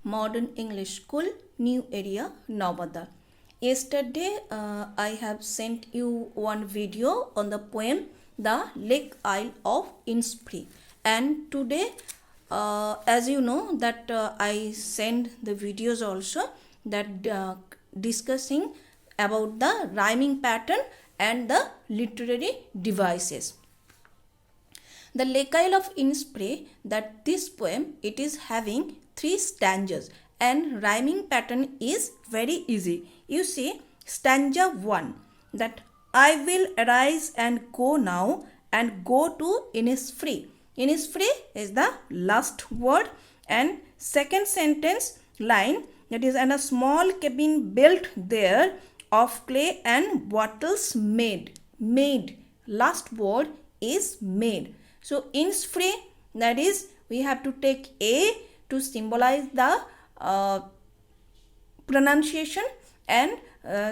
Modern English School, New Area, Navada. Yesterday, I have sent you one video on the poem The Lake Isle of Innisfree. And today, as you know, that I send the videos also that discussing about the rhyming pattern and the literary devices. The Lake Isle of Innisfree, that this poem, it is having 3 stanzas and rhyming pattern is very easy. You see, stanza 1, that I will arise and go now and go to Innisfree. Innisfree is the last word, and second sentence line, that is, and a small cabin built there of clay and bottles made. Last word is made. So Innisfree, that is, we have to take A to symbolize the pronunciation, and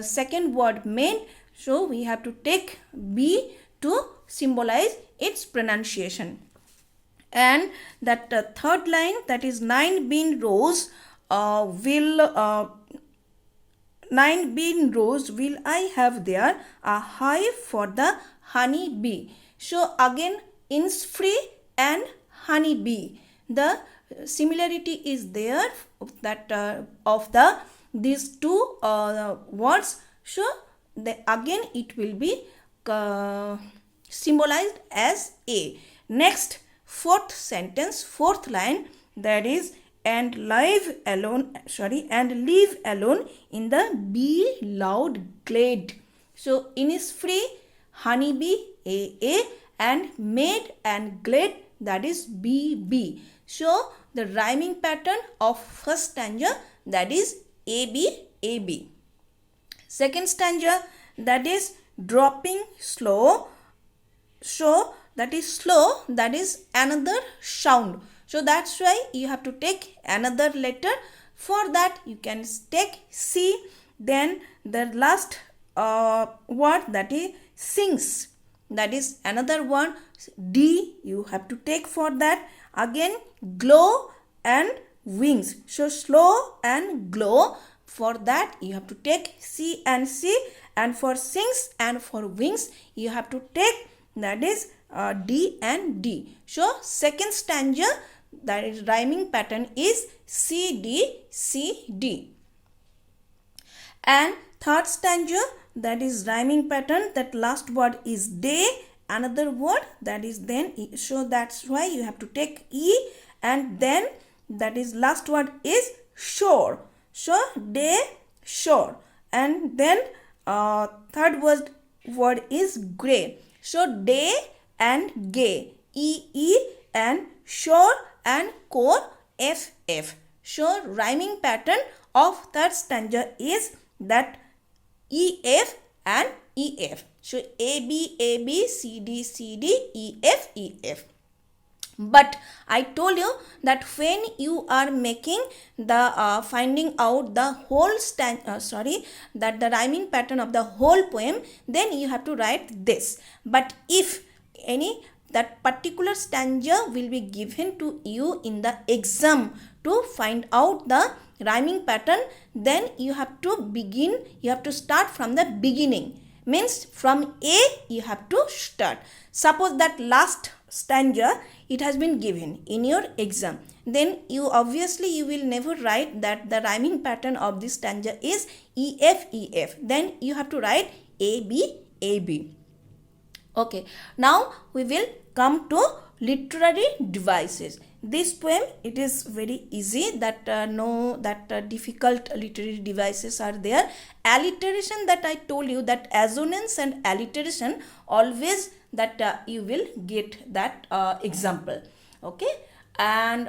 second word made, so we have to take B to symbolize its pronunciation. And that third line, that is 9 bean rows will 9 bean rows will I have there, a hive for the honey bee. So again, Innisfree and honey bee, the similarity is there that of the these two words. So again it will be symbolized as A. Next, fourth sentence, fourth line, that is, and live alone in the bee loud glade. So Innisfree, honeybee, A, and maid and glade, that is B. So the rhyming pattern of first stanza, that is AB. Second stanza, that is dropping slow. So that is slow, that is another sound. So that's why you have to take another letter. For that you can take C. Then the last word, that is sings, that is another one, D you have to take for that. Again glow and wings, so slow and glow, for that you have to take C and C, and for sings and for wings you have to take, that is D and D. So second stanza, that is rhyming pattern is CD. And third stanza, that is rhyming pattern, that last word is day, another word, that is then, so that's why you have to take E, and then that is last word is shore. So day, shore, and then third word is grey. So day and gay, E, and shore and core, F. So rhyming pattern of third stanza is that EF and EF. So AB, CD, EF. But I told you that when you are making the finding out the whole that the rhyming pattern of the whole poem, then you have to write this. But if that particular stanza will be given to you in the exam to find out the rhyming pattern, then you have to start from the beginning. Means from A you have to start. Suppose that last stanza it has been given in your exam, then you will never write that the rhyming pattern of this stanza is EF. Then you have to write AB. Okay, now we will come to literary devices. This poem, it is very easy, that difficult literary devices are there. Alliteration, that I told you, that assonance and alliteration, always that you will get that example. Okay, and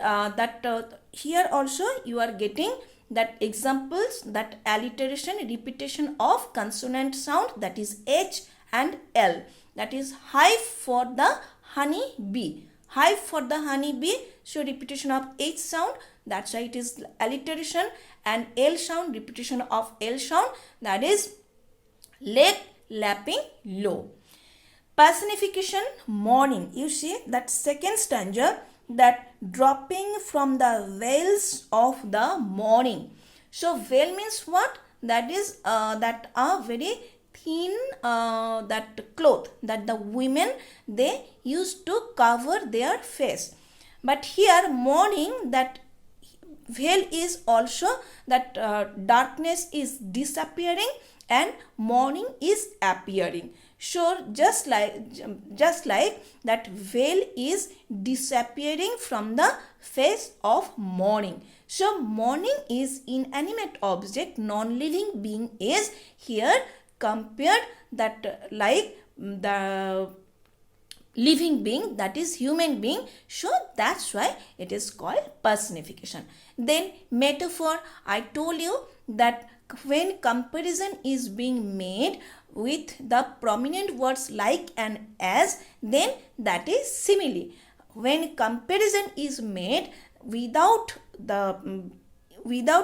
here also you are getting that examples, that alliteration, repetition of consonant sound, that is H and L, that is hive for the honey bee. So repetition of H sound, that's why it is alliteration, and L sound, repetition of L sound, that is leg lapping low. Personification, morning. You see that second stanza, that dropping from the veils of the morning. So veil means what? That is that are very thin that cloth that the women they used to cover their face. But here morning, that veil is also that darkness is disappearing and morning is appearing. So just like that veil is disappearing from the face of morning. So morning is inanimate object, non-living being is here compared that like the living being, that is human being. So that's why it is called personification. Then metaphor, I told you that when comparison is being made with the prominent words like and as, then that is simile. When comparison is made without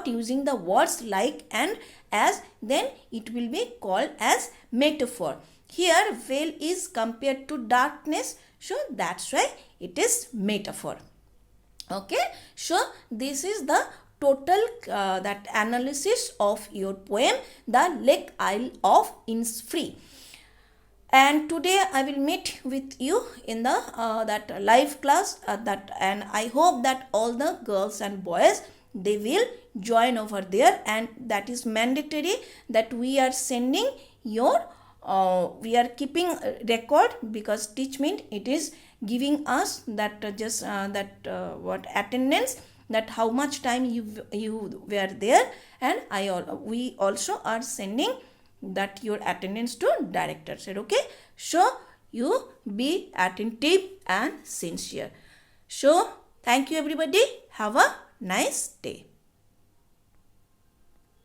using the words like and as, then it will be called as metaphor. Here veil is compared to darkness, so that's why it is metaphor. Okay, so this is the total that analysis of your poem, The Lake Isle of Innisfree. And today I will meet with you in the that live class and I hope that all the girls and boys they will join over there, and that is mandatory that we are sending your we are keeping record, because Teachmeet it is giving us that what attendance, that how much time you were there, and we also are sending that your attendance to director said. Okay, so you be attentive and sincere. So thank you everybody, have a nice day.